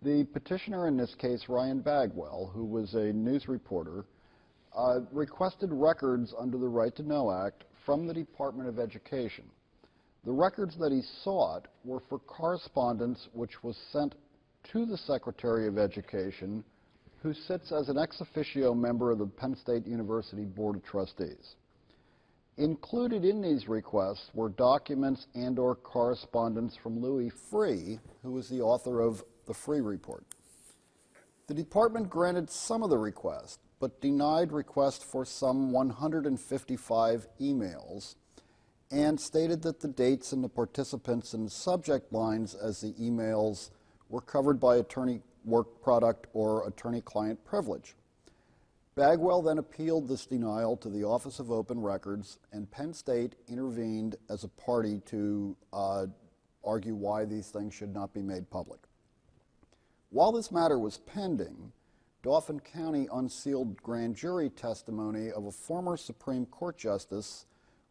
The petitioner in this case, Ryan Bagwell, who was a news reporter, requested records under the Right to Know Act from the Department of Education. The records that he sought were for correspondence which was sent to the Secretary of Education, who sits as an ex officio member of the Penn State University Board of Trustees. Included in these requests were documents and/or correspondence from Louis Freeh, who was the author of the Freeh Report. The department granted some of the requests, but denied requests for some 155 emails, and stated that the dates and the participants and subject lines as the emails were covered by attorney work product or attorney-client privilege. Bagwell then appealed this denial to the Office of Open Records, and Penn State intervened as a party to argue why these things should not be made public. While this matter was pending, Dauphin County unsealed grand jury testimony of a former Supreme Court justice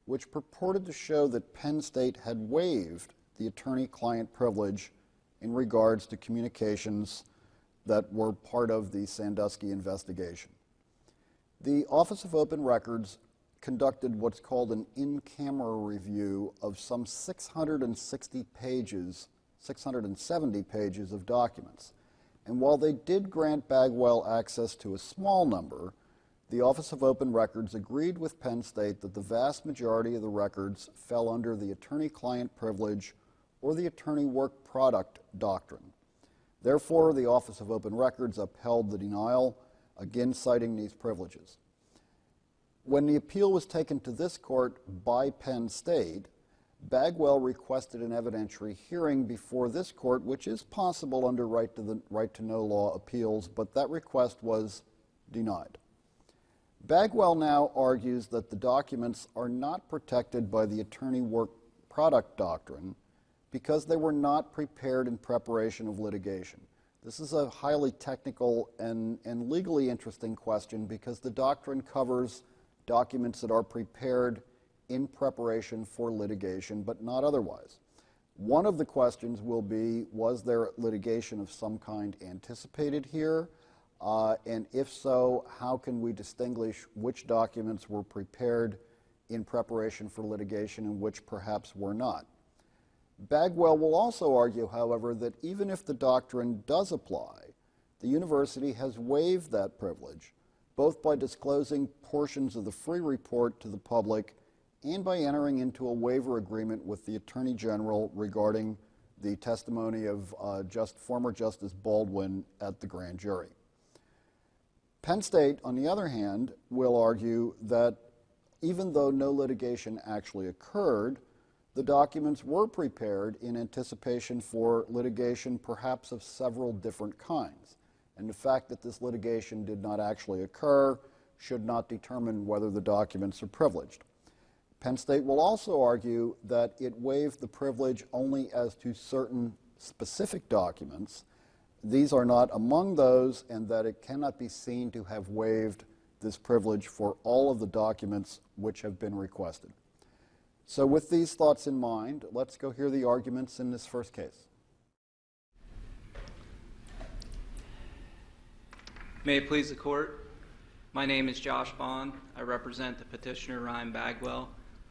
which purported to show that Penn State had waived the attorney-client privilege in regards to communications that were part of the Sandusky investigation. The Office of Open Records conducted what's called an in-camera review of some 670 pages of documents. And while they did grant Bagwell access to a small number, the Office of Open Records agreed with Penn State that the vast majority of the records fell under the attorney-client privilege or the attorney work product doctrine. Therefore, the Office of Open Records upheld the denial, again citing these privileges. When the appeal was taken to this court by Penn State, Bagwell requested an evidentiary hearing before this court, which is possible under right to know law appeals, but that request was denied. Bagwell now argues that the documents are not protected by the attorney work product doctrine because they were not prepared in preparation of litigation. This is a highly technical and legally interesting question because the doctrine covers documents that are prepared in preparation for litigation, but not otherwise. One of the questions will be, was there litigation of some kind anticipated here? And if so, how can we distinguish which documents were prepared in preparation for litigation and which perhaps were not? Bagwell will also argue, however, that even if the doctrine does apply, the university has waived that privilege, both by disclosing portions of the Freeh Report to the public and by entering into a waiver agreement with the Attorney General regarding the testimony of former Justice Baldwin at the grand jury. Penn State, on the other hand, will argue that even though no litigation actually occurred, the documents were prepared in anticipation for litigation, perhaps of several different kinds. And the fact that this litigation did not actually occur should not determine whether the documents are privileged. Penn State will also argue that it waived the privilege only as to certain specific documents. These are not among those, and that it cannot be seen to have waived this privilege for all of the documents which have been requested. So with these thoughts in mind, let's go hear the arguments in this first case. May it please the court. My name is Josh Bond. I represent the petitioner Ryan Bagwell.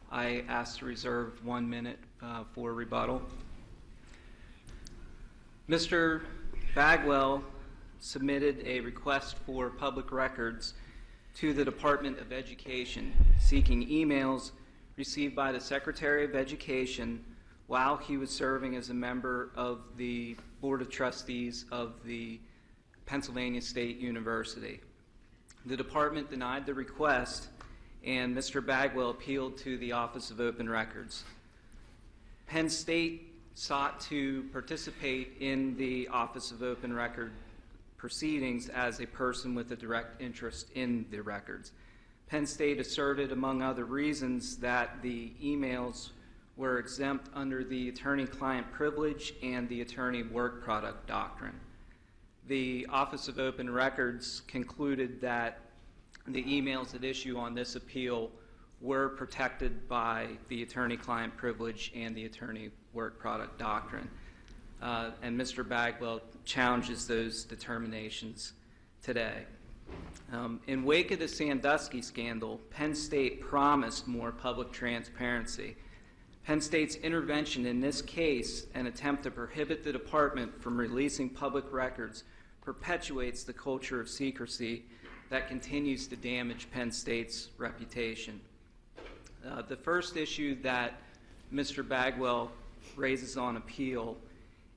I ask to reserve 1 minute for rebuttal. Mr. Bagwell submitted a request for public records to the Department of Education seeking emails received by the Secretary of Education while he was serving as a member of the Board of Trustees of the Pennsylvania State University. The department denied the request, and Mr. Bagwell appealed to the Office of Open Records. Penn State sought to participate in the Office of Open Record proceedings as a person with a direct interest in the records. Penn State asserted, among other reasons, that the emails were exempt under the attorney-client privilege and the attorney work product doctrine. The Office of Open Records concluded that the emails at issue on this appeal were protected by the attorney-client privilege and the attorney work product doctrine. and Mr. Bagwell challenges those determinations today. In wake of the Sandusky scandal, Penn State promised more public transparency. Penn State's intervention in this case, an attempt to prohibit the department from releasing public records, perpetuates the culture of secrecy that continues to damage Penn State's reputation. The first issue that Mr. Bagwell raises on appeal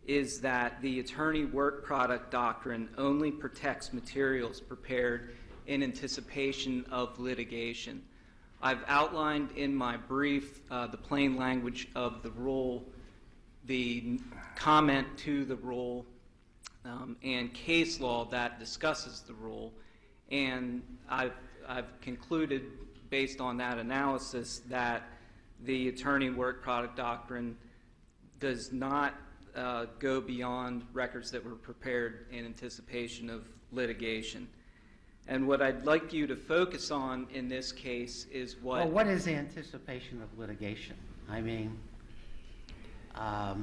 is that the attorney work product doctrine only protects materials prepared in anticipation of litigation. I've outlined in my brief the plain language of the rule, the comment to the rule, and case law that discusses the rule, and I've concluded based on that analysis that the attorney work product doctrine does not go beyond records that were prepared in anticipation of litigation. And what I'd like you to focus on in this case is what... Well, what is the anticipation of litigation? I mean, I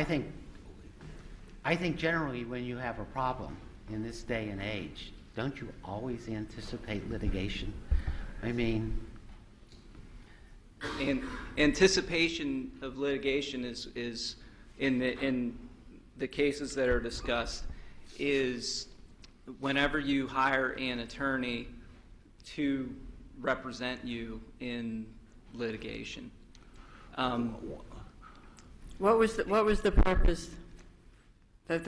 think generally when you have a problem in this day and age, don't you always anticipate litigation? I mean... And anticipation of litigation is in the cases that are discussed is whenever you hire an attorney to represent you in litigation. What was the purpose that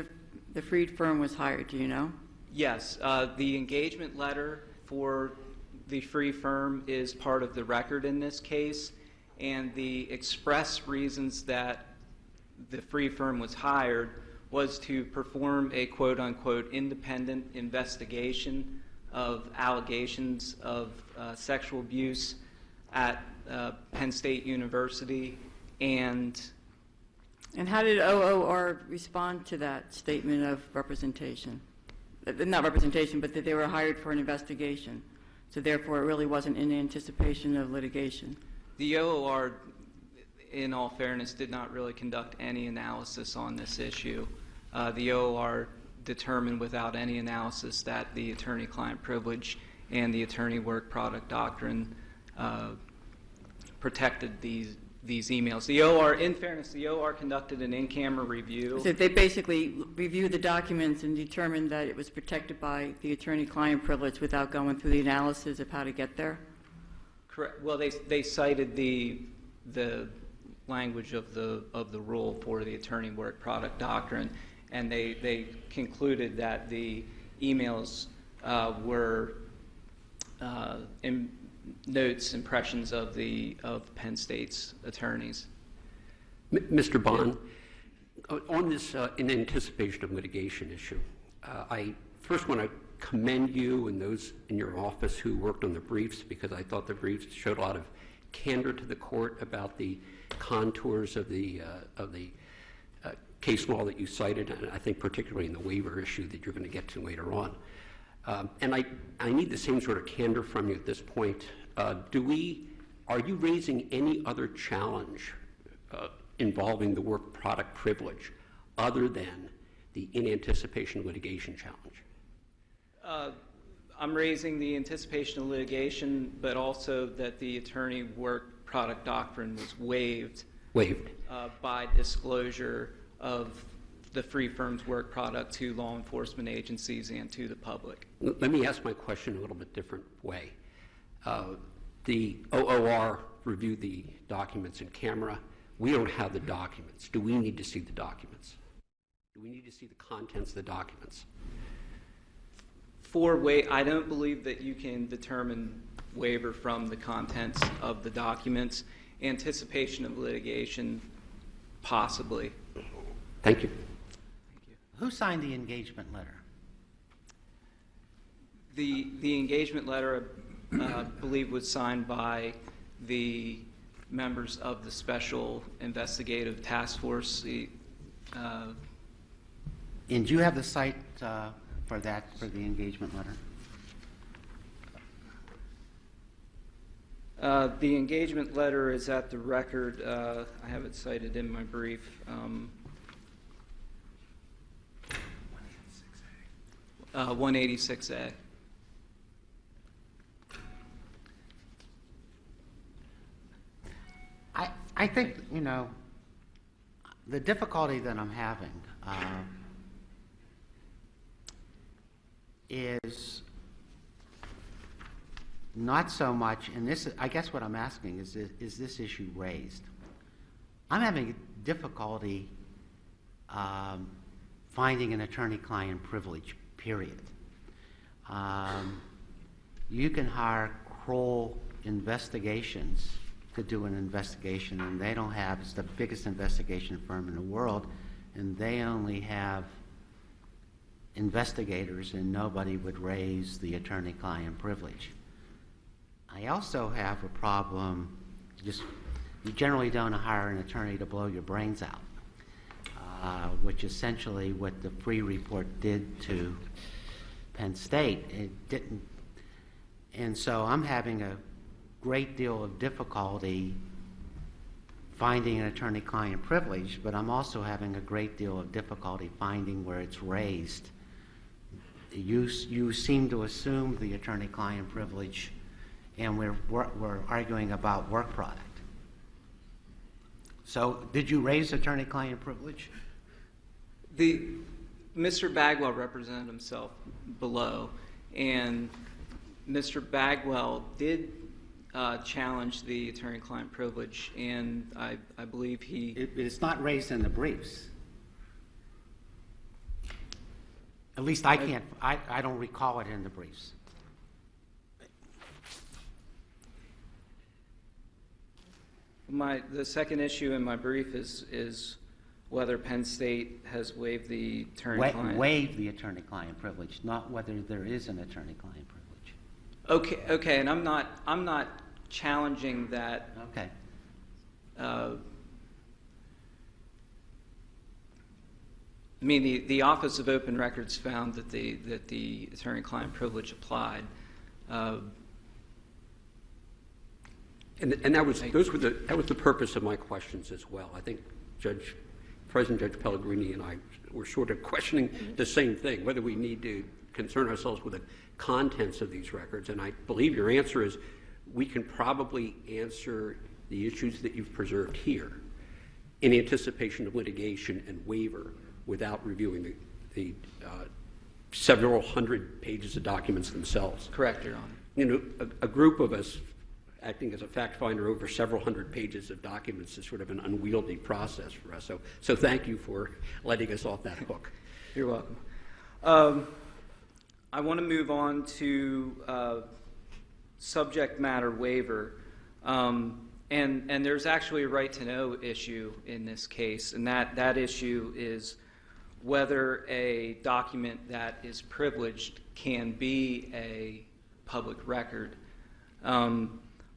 the freed firm was hired? Do you know? Yes, the engagement letter for the free firm is part of the record in this case, and the express reasons that the free firm was hired was to perform a quote-unquote independent investigation of allegations of sexual abuse at Penn State University. And how did OOR respond to that statement of representation? Not representation, but that they were hired for an investigation. So therefore, it really wasn't in anticipation of litigation. The OOR, in all fairness, did not really conduct any analysis on this issue. The OOR determined without any analysis that the attorney-client privilege and the attorney work product doctrine protected these emails. The OOR, in fairness, the OOR conducted an in-camera review. So they basically reviewed the documents and determined that it was protected by the attorney-client privilege without going through the analysis of how to get there? Correct. Well, they cited the language of the rule for the attorney work product doctrine, and they concluded that the emails were impressions of Penn State's attorneys. Mr. Bond, on this in anticipation of litigation issue, I first want to commend you and those in your office who worked on the briefs, because I thought the briefs showed a lot of candor to the court about the contours of the case law that you cited, and I think particularly in the waiver issue that you're going to get to later on. And I need the same sort of candor from you at this point. Are you raising any other challenge involving the work product privilege other than the in anticipation litigation challenge? I'm raising the anticipation of litigation, but also that the attorney work product doctrine was waived by disclosure of the free firm's work product to law enforcement agencies and to the public. Let me ask my question a little bit different way. The OOR reviewed the documents in camera. We don't have the documents. Do we need to see the documents? Do we need to see the contents of the documents? I don't believe that you can determine waiver from the contents of the documents. Anticipation of litigation, possibly. Thank you. Who signed the engagement letter? The engagement letter, I believe, was signed by the members of the Special Investigative Task Force. And do you have the site for the engagement letter? The engagement letter is at the record. I have it cited in my brief. 186A. I think, you know, the difficulty that I'm having is not so much, and this, I guess what I'm asking is this issue raised? I'm having difficulty finding an attorney-client privilege, period. You can hire Kroll Investigations to do an investigation, and they don't have, it's the biggest investigation firm in the world, and they only have investigators, and nobody would raise the attorney-client privilege. I also have a problem, you generally don't hire an attorney to blow your brains out, which essentially what the Free Report did to Penn State. It didn't, and so I'm having a great deal of difficulty finding an attorney-client privilege, but I'm also having a great deal of difficulty finding where it's raised. You seem to assume the attorney-client privilege, and we're arguing about work product. So, did you raise attorney-client privilege? Mr. Bagwell represented himself below, and Mr. Bagwell did challenge the attorney-client privilege, and I believe It's not raised in the briefs. At least I can't. I don't recall it in the briefs. The second issue in my brief is whether Penn State has waived the attorney-client. Waived the attorney-client privilege, not whether there is an attorney-client privilege. Okay, and I'm not challenging that. Okay. I mean, the Office of Open Records found that the attorney-client privilege applied. And that was the purpose of my questions as well. I think President Judge Pellegrini and I were sort of questioning the same thing, whether we need to concern ourselves with the contents of these records. And I believe your answer is we can probably answer the issues that you've preserved here in anticipation of litigation and waiver without reviewing the several hundred pages of documents themselves. Correct, Your Honor. You know, a group of us acting as a fact finder over several hundred pages of documents is sort of an unwieldy process for us. So thank you for letting us off that hook. You're welcome. I want to move on to subject matter waiver. And there's actually a right to know issue in this case, and that issue is whether a document that is privileged can be a public record.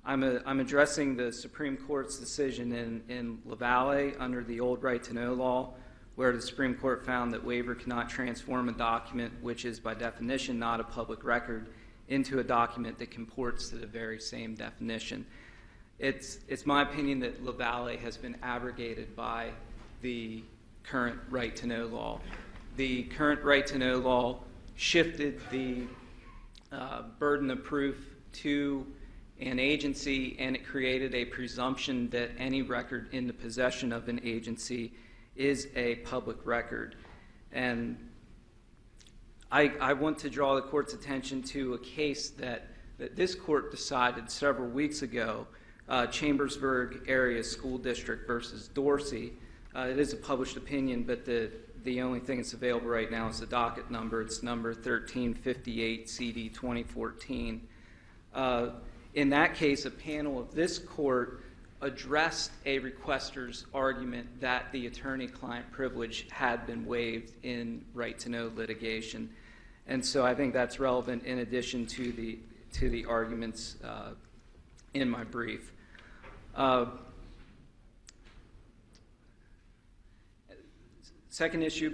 I'm addressing the Supreme Court's decision in LaValle under the old right to know law, where the Supreme Court found that waiver cannot transform a document, which is by definition not a public record, into a document that comports to the very same definition. It's my opinion that LaValle has been abrogated by the current right to know law. The current right to know law shifted the burden of proof to an agency, and it created a presumption that any record in the possession of an agency is a public record. And I want to draw the court's attention to a case that this court decided several weeks ago, Chambersburg Area School District versus Dorsey. It is a published opinion, but the only thing that's available right now is the docket number. It's number 1358 CD 2014. In that case, a panel of this court addressed a requester's argument that the attorney-client privilege had been waived in right-to-know litigation. And so I think that's relevant in addition to the arguments in my brief. Second issue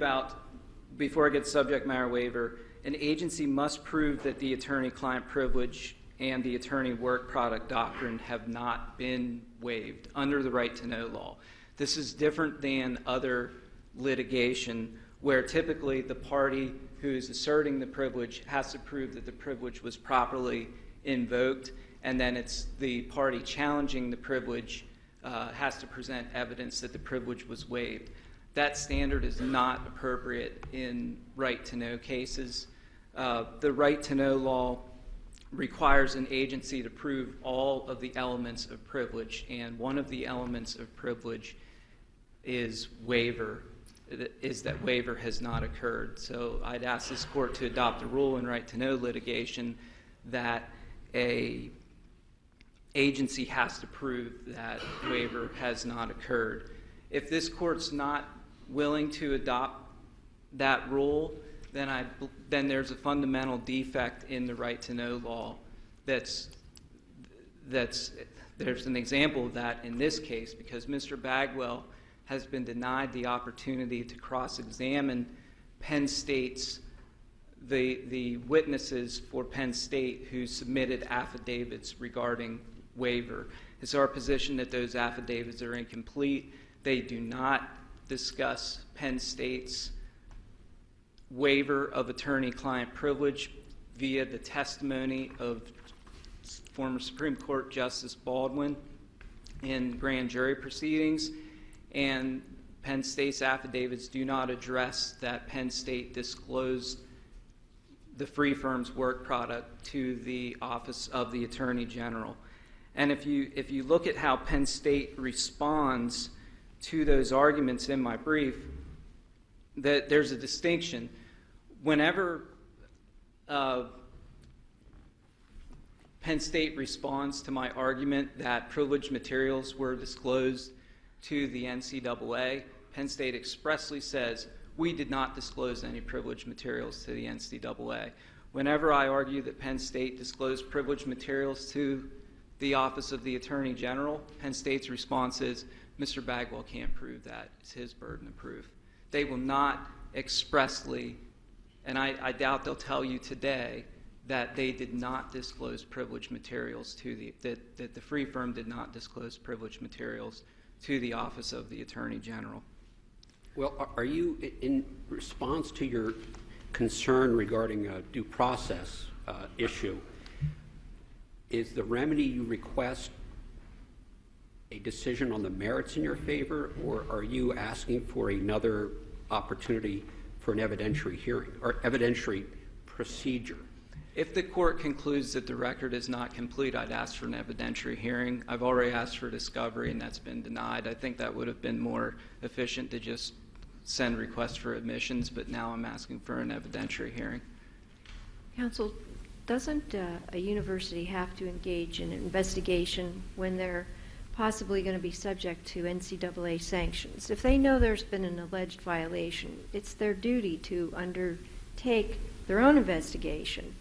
before I get subject matter waiver, an agency must prove that the attorney-client privilege and the attorney work product doctrine have not been waived under the right to know law. This is different than other litigation where typically the party who is asserting the privilege has to prove that the privilege was properly invoked, and then it's the party challenging the privilege has to present evidence that the privilege was waived. That standard is not appropriate in right to know cases. The right to know law requires an agency to prove all of the elements of privilege, and one of the elements of privilege is waiver, is that waiver has not occurred. So I'd ask this court to adopt a rule in right to know litigation that a agency has to prove that waiver has not occurred. If this court's not willing to adopt that rule, then there's a fundamental defect in the right to know law. There's an example of that in this case, because Mr. Bagwell has been denied the opportunity to cross-examine Penn State's the witnesses for Penn State who submitted affidavits regarding waiver. It's our position that those affidavits are incomplete. They do not discuss Penn State's waiver of attorney-client privilege via the testimony of former Supreme Court Justice Baldwin in grand jury proceedings, and Penn State's affidavits do not address that Penn State disclosed the free firm's work product to the Office of the Attorney General. And if you look at how Penn State responds to those arguments in my brief, that there's a distinction. Whenever Penn State responds to my argument that privileged materials were disclosed to the NCAA, Penn State expressly says, we did not disclose any privileged materials to the NCAA. Whenever I argue that Penn State disclosed privileged materials to the Office of the Attorney General, Penn State's response is, Mr. Bagwell can't prove that. It's his burden of proof. They will not expressly, and I doubt they'll tell you today, that they did not disclose privileged materials to that the free firm did not disclose privileged materials to the Office of the Attorney General. Well, are you, in response to your concern regarding a due process issue, is the remedy you request a decision on the merits in your favor, or are you asking for another opportunity for an evidentiary hearing or evidentiary procedure? If the court concludes that the record is not complete, I'd ask for an evidentiary hearing. I've already asked for discovery, and that's been denied. I think that would have been more efficient to just send requests for admissions, but now I'm asking for an evidentiary hearing. Counsel, doesn't a university have to engage in an investigation when they're possibly going to be subject to NCAA sanctions? If they know there's been an alleged violation, it's their duty to undertake their own investigation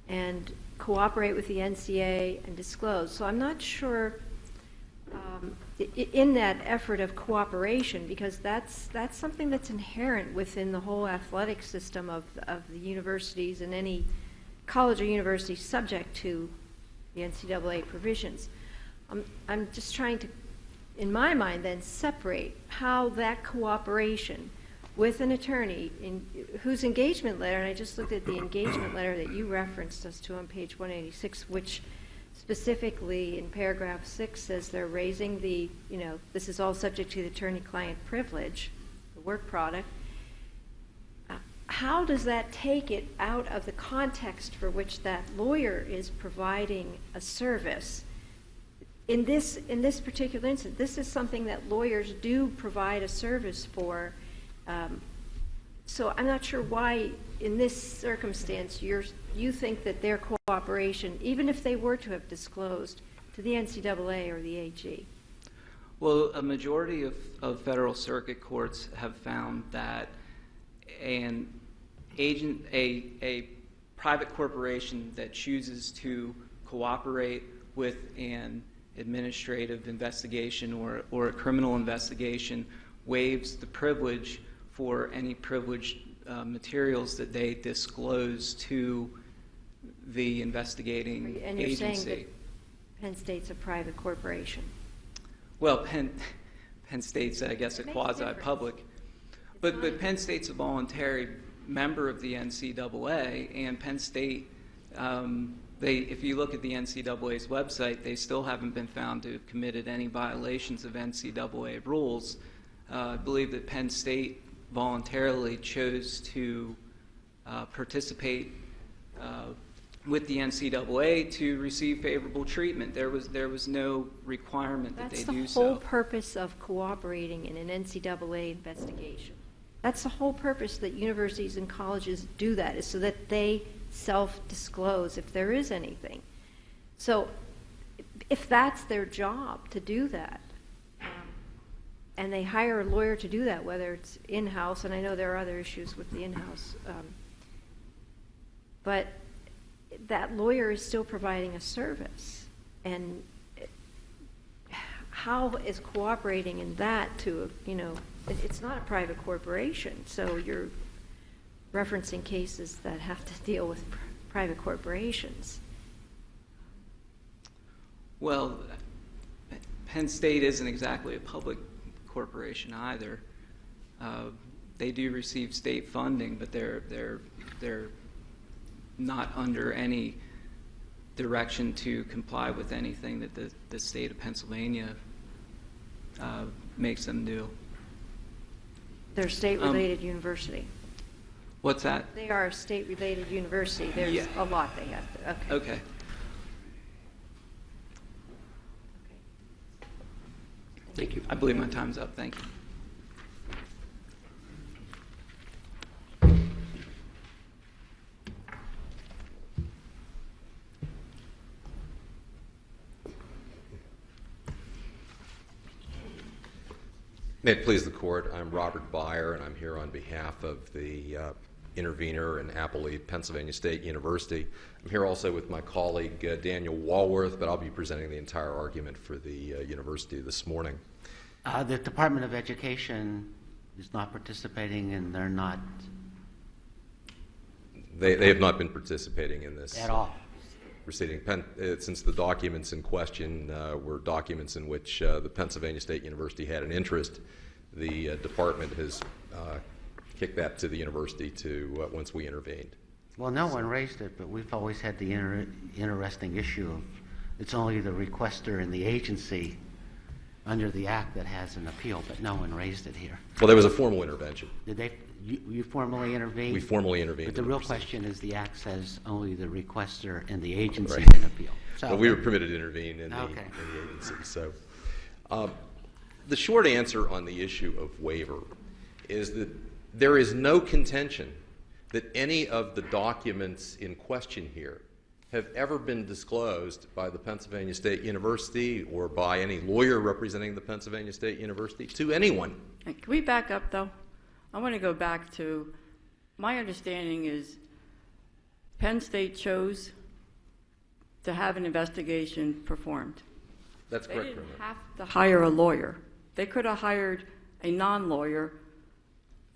and cooperate with the NCAA and disclose. So I'm not sure in that effort of cooperation, because that's something that's inherent within the whole athletic system of the universities and any college or university subject to the NCAA provisions. I'm just trying to, in my mind, then separate how that cooperation with an attorney whose engagement letter, and I just looked at the engagement letter that you referenced us to on page 186, which specifically in paragraph 6 says they're raising the, this is all subject to the attorney-client privilege, the work product. How does that take it out of the context for which that lawyer is providing a service? In this particular instance, this is something that lawyers do provide a service for. So I'm not sure why, in this circumstance, you think that their cooperation, even if they were to have disclosed to the NCAA or the AG. Well, a majority of federal circuit courts have found that a private corporation that chooses to cooperate with an administrative investigation or a criminal investigation waives the privilege for any privileged materials that they disclose to the investigating And you're agency. saying that Penn State's a private corporation. Well, Penn State's, I guess, a Makes a quasi-public. But Penn State's a voluntary member of the NCAA, and Penn State, if you look at the NCAA's website, they still haven't been found to have committed any violations of NCAA rules. I believe that Penn State voluntarily chose to participate with the NCAA to receive favorable treatment. There was no requirement that they do That's so. the whole purpose of cooperating in an NCAA investigation. That's the whole purpose that universities and colleges do that, is so that they self-disclose if there is anything. So if that's their job to do that, and they hire a lawyer to do that, whether it's in-house, and I know there are other issues with the in-house, but that lawyer is still providing a service. And how is cooperating in that to, it's not a private corporation, so you're referencing cases that have to deal with private corporations. Well, Penn State isn't exactly a public corporation either. They do receive state funding, but they're not under any direction to comply with anything that the state of Pennsylvania makes them do. They're a state-related university. What's that? They are a state-related university. There's a lot they have to, Okay. Thank you. I believe my time's up. Thank you. May it please the Court, I'm Robert Byer, and I'm here on behalf of the intervener and appellee, Pennsylvania State University. I'm here also with my colleague, Daniel Walworth, but I'll be presenting the entire argument for the university this morning. The Department of Education is not participating, and they're not They have not been participating in this at all. proceeding. Since the documents in question were documents in which the Pennsylvania State University had an interest, the department has kicked that to the university once we intervened. Well, no one raised it, but we've always had the interesting issue of it's only the requester and the agency under the Act that has an appeal, but no one raised it here. Well, there was a formal intervention. Did you formally intervene? We formally intervened. But the in real proceeding. question is the Act says only the requester and the agency Right. can appeal. So, But we were permitted to intervene in the agency. So, the short answer on the issue of waiver is that there is no contention that any of the documents in question here have ever been disclosed by the Pennsylvania State University or by any lawyer representing the Pennsylvania State University to anyone. Can we back up, though? I want to go back to, my understanding is Penn State chose to have an investigation performed. That's They correct, didn't Colonel. have to hire a lawyer. They could have hired a non-lawyer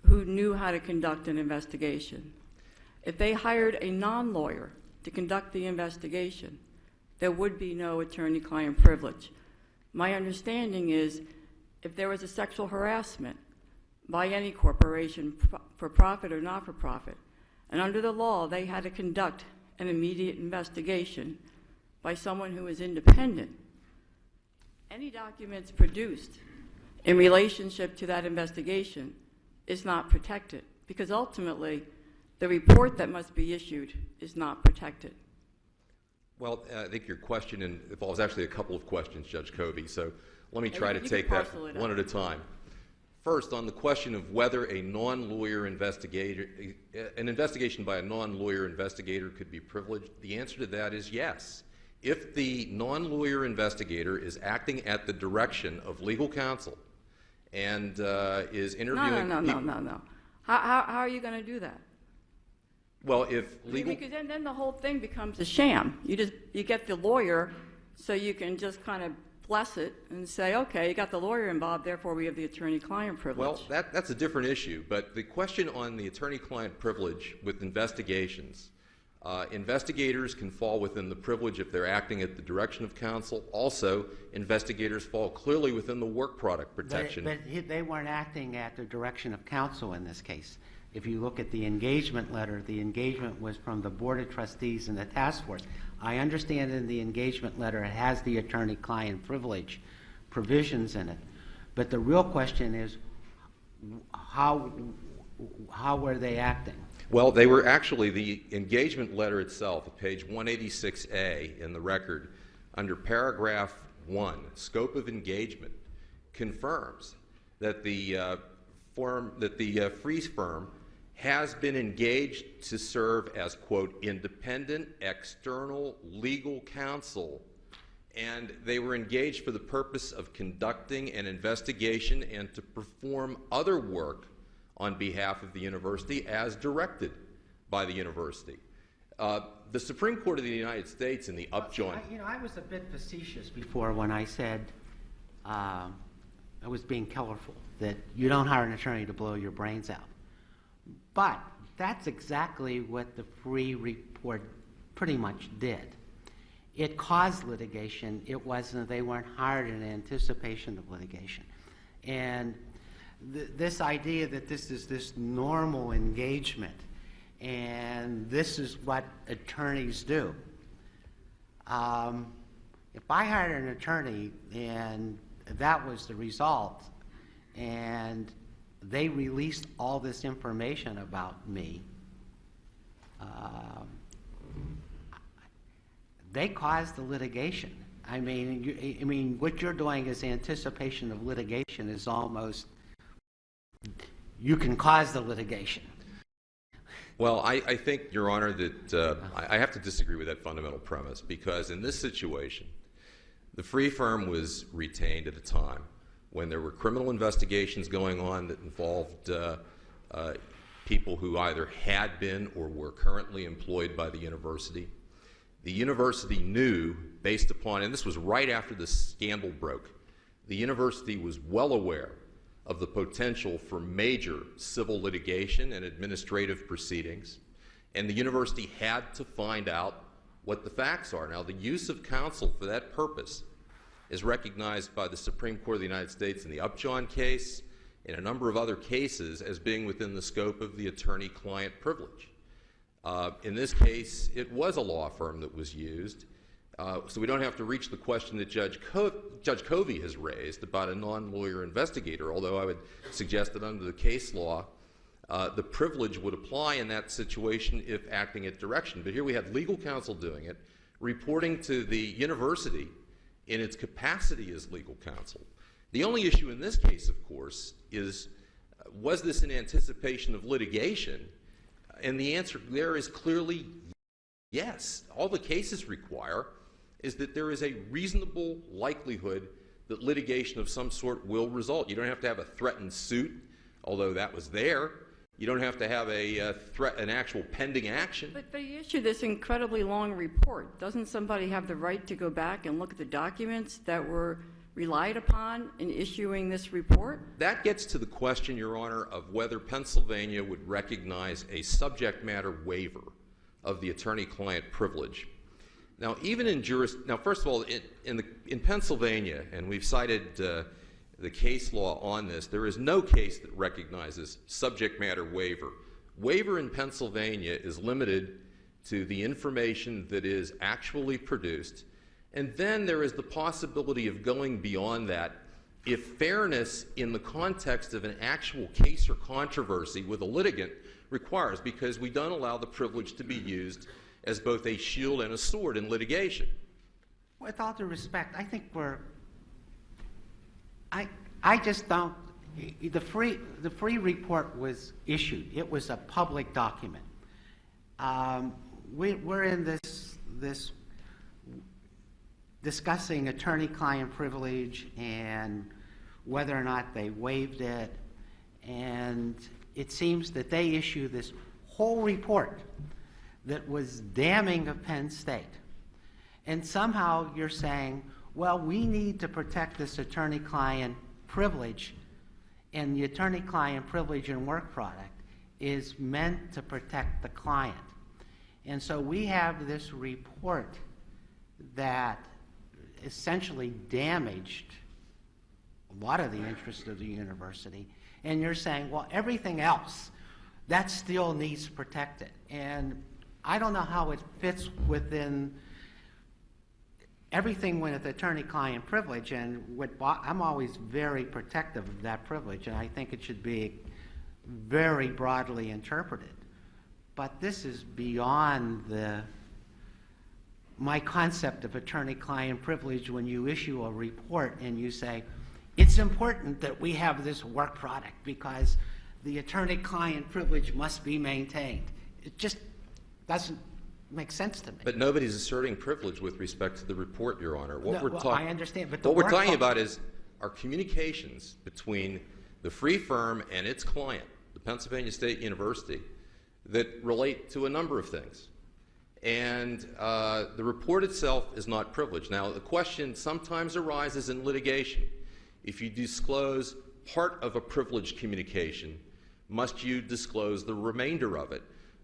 who knew how to conduct an investigation. If they hired a non-lawyer to conduct the investigation, there would be no attorney-client privilege. My understanding is if there was a sexual harassment by any corporation, for profit or not for profit, and under the law they had to conduct an immediate investigation by someone who is independent, any documents produced in relationship to that investigation is not protected, because ultimately the report that must be issued is not protected. Well, I think your question involves actually a couple of questions, Judge Covey, so let me try to You can take that parcel it one out. at a time. First, on the question of whether a non-lawyer investigator, an investigation by a non-lawyer investigator could be privileged, the answer to that is yes. If the non-lawyer investigator is acting at the direction of legal counsel and is interviewing people. No. How are you going to do that? Well, if legal... Because then the whole thing becomes a sham. You get the lawyer so you can just kind of bless it and say, okay, you got the lawyer involved, therefore we have the attorney-client privilege. Well, that's a different issue, but the question on the attorney-client privilege with investigations Investigators can fall within the privilege if they're acting at the direction of counsel. Also, investigators fall clearly within the work product protection. But they weren't acting at the direction of counsel in this case. If you look at the engagement letter, the engagement was from the Board of Trustees and the task force. I understand in the engagement letter it has the attorney-client privilege provisions in it. But the real question is, how were they acting? Well, they were actually, the engagement letter itself, at page 186A in the record, under paragraph 1, scope of engagement, confirms that the Freeze firm has been engaged to serve as, quote, independent, external, legal counsel, and they were engaged for the purpose of conducting an investigation and to perform other work on behalf of the university as directed by the university. The Supreme Court of the United States in the upjoint... I was a bit facetious before when I said I was being colorful, that you don't hire an attorney to blow your brains out. But that's exactly what the Free report pretty much did. It caused litigation. It wasn't, they weren't hired in anticipation of litigation. And this idea that this is this normal engagement and this is what attorneys do. If I hired an attorney and that was the result and they released all this information about me, they caused the litigation. I mean, what you're doing is anticipation of litigation is almost, you can cause the litigation. Well, I think, Your Honor, that I have to disagree with that fundamental premise, because in this situation, the Free firm was retained at a time when there were criminal investigations going on that involved people who either had been or were currently employed by the university. The university knew, based upon, and this was right after the scandal broke, the university was well aware of the potential for major civil litigation and administrative proceedings, and the university had to find out what the facts are. Now, the use of counsel for that purpose is recognized by the Supreme Court of the United States in the Upjohn case, in a number of other cases, as being within the scope of the attorney-client privilege. In this case, it was a law firm that was used, so we don't have to reach the question that Judge Covey has raised about a non-lawyer investigator, although I would suggest that under the case law, the privilege would apply in that situation if acting at direction. But here we had legal counsel doing it, reporting to the university in its capacity as legal counsel. The only issue in this case, of course, is was this in anticipation of litigation? And the answer there is clearly yes. All the cases require is that there is a reasonable likelihood that litigation of some sort will result. You don't have to have a threatened suit, although that was there. You don't have to have an actual pending action. But you issued this incredibly long report. Doesn't somebody have the right to go back and look at the documents that were relied upon in issuing this report? That gets to the question, Your Honor, of whether Pennsylvania would recognize a subject matter waiver of the attorney-client privilege. Now, even in first of all, in Pennsylvania, and we've cited the case law on this, there is no case that recognizes subject matter waiver. Waiver in Pennsylvania is limited to the information that is actually produced, and then there is the possibility of going beyond that if fairness in the context of an actual case or controversy with a litigant requires, because we don't allow the privilege to be used as both a shield and a sword in litigation. With all due respect, I think I just don't, the free report was issued. It was a public document. We're in this discussing attorney-client privilege and whether or not they waived it, and it seems that they issued this whole report that was damning of Penn State. And somehow you're saying, well, we need to protect this attorney-client privilege, and the attorney-client privilege in work product is meant to protect the client. And so we have this report that essentially damaged a lot of the interest of the university, and you're saying, well, everything else, that still needs protected. And I don't know how it fits within everything with attorney-client privilege, and I'm always very protective of that privilege, and I think it should be very broadly interpreted. But this is beyond my concept of attorney-client privilege when you issue a report and you say, it's important that we have this work product because the attorney-client privilege must be maintained. It just doesn't make sense to me. But nobody's asserting privilege with respect to the report, Your Honor. I understand, but what we're talking about is our communications between the free firm and its client, the Pennsylvania State University, that relate to a number of things. And the report itself is not privileged. Now, the question sometimes arises in litigation. If you disclose part of a privileged communication, must you disclose the remainder of it?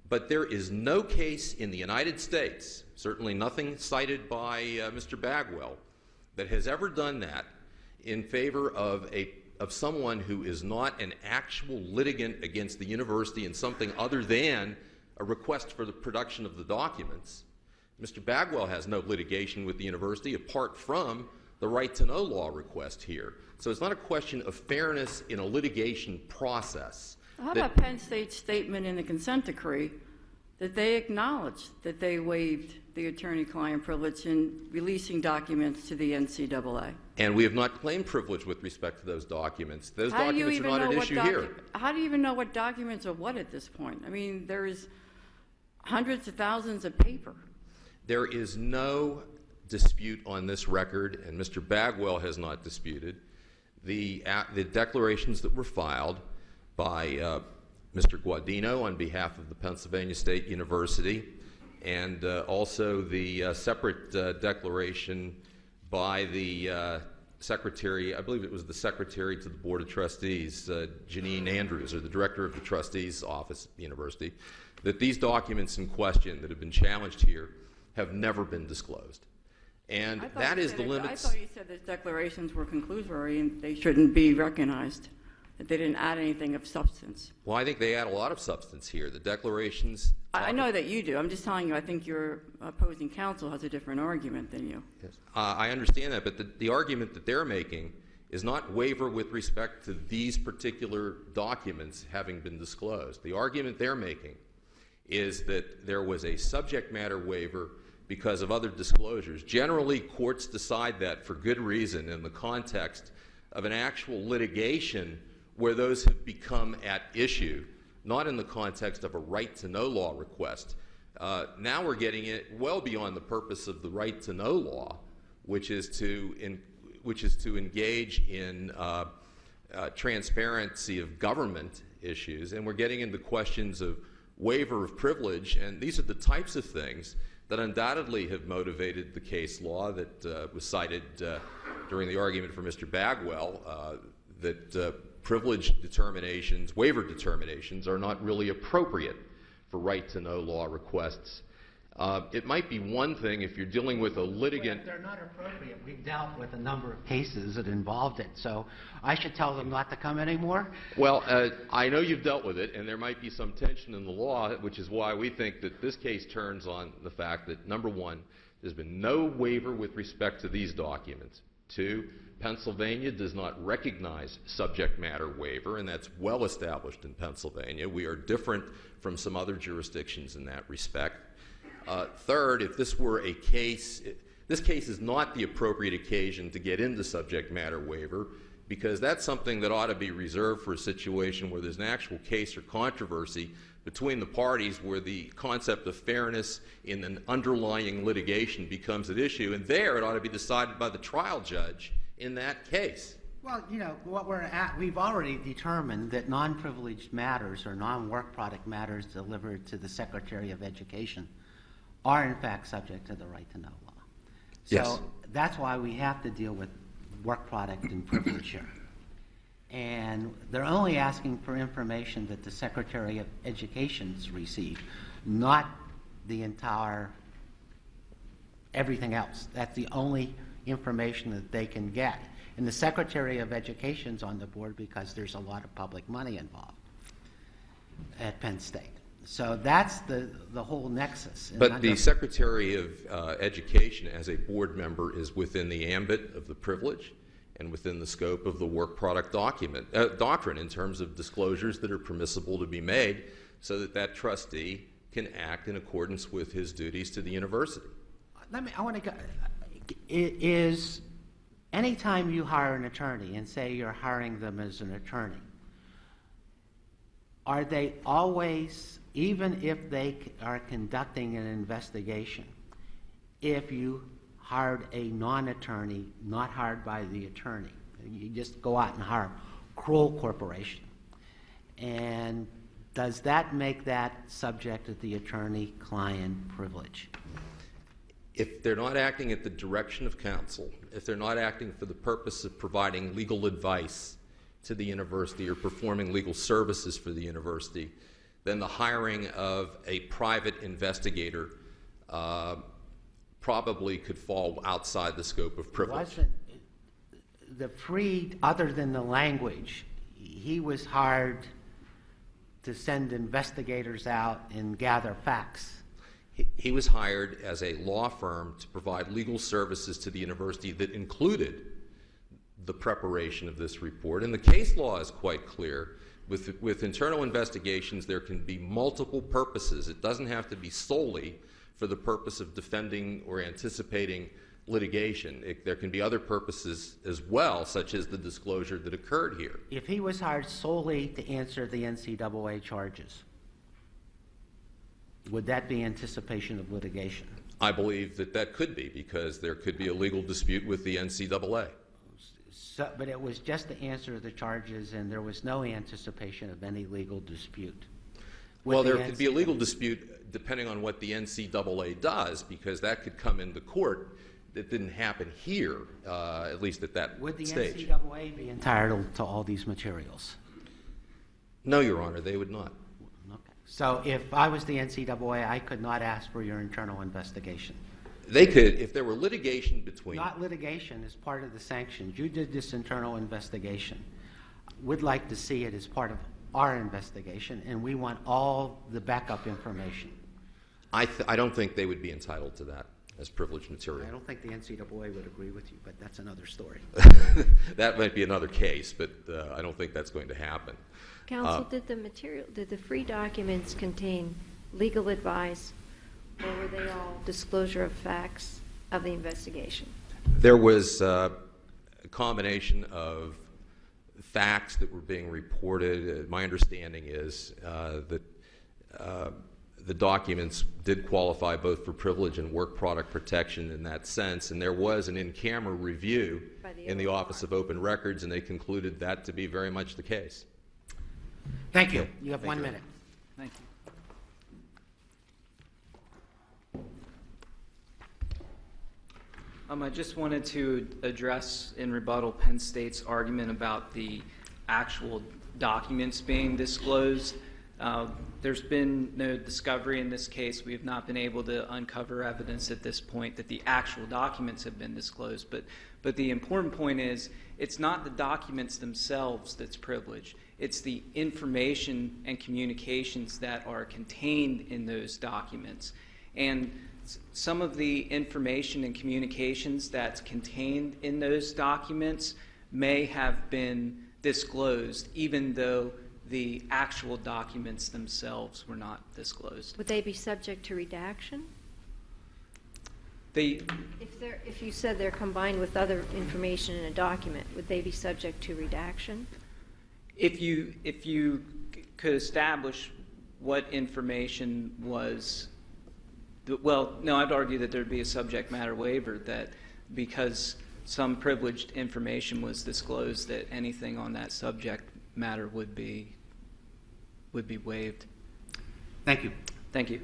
But there is no case in the United States, certainly nothing cited by Mr. Bagwell, that has ever done that in favor of someone who is not an actual litigant against the university in something other than a request for the production of the documents. Mr. Bagwell has no litigation with the university apart from the right-to-know law request here. So it's not a question of fairness in a litigation process. How about Penn State's statement in the consent decree that they acknowledged that they waived the attorney-client privilege in releasing documents to the NCAA? And we have not claimed privilege with respect to those documents. Those documents are not an issue here. How do you even know what documents are what at this point? I mean, there's hundreds of thousands of paper. There is no dispute on this record, and Mr. Bagwell has not disputed, the declarations that were filed by Mr. Guadino on behalf of the Pennsylvania State University, and also the separate declaration by the secretary, I believe it was the secretary to the Board of Trustees, Janine Andrews, or the director of the trustees' office at the university, that these documents in question that have been challenged here have never been disclosed. And that is the limits. I thought you said that declarations were conclusory and they shouldn't be recognized, that they didn't add anything of substance. Well, I think they add a lot of substance here. The declarations... I know that you do. I'm just telling you, I think your opposing counsel has a different argument than you. Yes. I understand that, but the argument that they're making is not waiver with respect to these particular documents having been disclosed. The argument they're making is that there was a subject matter waiver because of other disclosures. Generally, courts decide that for good reason in the context of an actual litigation where those have become at issue, not in the context of a right-to-know law request. Now we're getting it well beyond the purpose of the right-to-know law, which is to engage in transparency of government issues, and we're getting into questions of waiver of privilege, and these are the types of things that undoubtedly have motivated the case law that was cited during the argument for Mr. Bagwell, that privilege determinations, waiver determinations, are not really appropriate for right-to-know law requests. It might be one thing if you're dealing with a litigant. Well, if they're not appropriate, we've dealt with a number of cases that involved it, so I should tell them not to come anymore? Well, I know you've dealt with it, and there might be some tension in the law, which is why we think that this case turns on the fact that, number one, there's been no waiver with respect to these documents. Two, Pennsylvania does not recognize subject matter waiver, and that's well established in Pennsylvania. We are different from some other jurisdictions in that respect. Third, if this were a case, this case is not the appropriate occasion to get into subject matter waiver, because that's something that ought to be reserved for a situation where there's an actual case or controversy between the parties where the concept of fairness in an underlying litigation becomes at issue, and there it ought to be decided by the trial judge in that case. Well, you know, we've already determined that non-privileged matters or non-work product matters delivered to the Secretary of Education are in fact subject to the right-to-know law. So yes. That's why we have to deal with work product and privilege here. And they're only asking for information that the Secretary of Education's received, not the entire, everything else. That's the only information that they can get. And the Secretary of Education's on the board because there's a lot of public money involved at Penn State. So that's the whole nexus. And but the Secretary of Education as a board member is within the ambit of the privilege and within the scope of the work product doctrine in terms of disclosures that are permissible to be made so that that trustee can act in accordance with his duties to the university. I want to go, is anytime you hire an attorney and say you're hiring them as an attorney, are they always, even if they are conducting an investigation, if you hired a non-attorney, not hired by the attorney, you just go out and hire Kroll Corporation, and does that make that subject to the attorney-client privilege? If they're not acting at the direction of counsel, if they're not acting for the purpose of providing legal advice to the university or performing legal services for the university, then the hiring of a private investigator probably could fall outside the scope of privilege. Wasn't the Freed, other than the language, he was hired to send investigators out and gather facts. He was hired as a law firm to provide legal services to the university that included the preparation of this report. And the case law is quite clear. With internal investigations, there can be multiple purposes. It doesn't have to be solely for the purpose of defending or anticipating litigation. There can be other purposes as well, such as the disclosure that occurred here. If he was hired solely to answer the NCAA charges, would that be anticipation of litigation? I believe that that could be, because there could be a legal dispute with the NCAA. So, but it was just to answer the charges, and there was no anticipation of any legal dispute. Well, there could be a legal dispute depending on what the NCAA does, because that could come into court. That didn't happen here, at least at that stage. Would the NCAA be entitled to all these materials? No, Your Honor, they would not. Okay. So if I was the NCAA, I could not ask for your internal investigation? They could, if there were litigation between... Not litigation, as part of the sanctions. You did this internal investigation. We'd like to see it as part of our investigation, and we want all the backup information. I don't think they would be entitled to that as privileged material. I don't think the NCAA would agree with you, but that's another story. That might be another case, but I don't think that's going to happen. Counsel, did the free documents contain legal advice, or were they all disclosure of facts of the investigation? There was a combination of facts that were being reported. My understanding is that the documents did qualify both for privilege and work product protection in that sense, and there was an in-camera review in the Office of Open Records, and they concluded that to be very much the case. Thank you. You have 1 minute. Thank you. I just wanted to address in rebuttal Penn State's argument about the actual documents being disclosed. There's been no discovery in this case. We have not been able to uncover evidence at this point that the actual documents have been disclosed. But the important point is, it's not the documents themselves that's privileged. It's the information and communications that are contained in those documents. And some of the information and communications that's contained in those documents may have been disclosed, even though the actual documents themselves were not disclosed. Would they be subject to redaction? If you said they're combined with other information in a document, would they be subject to redaction? If you could establish what information was, well, no, I'd argue that there'd be a subject matter waiver, that because some privileged information was disclosed, that anything on that subject matter would be waived. Thank you. Thank you.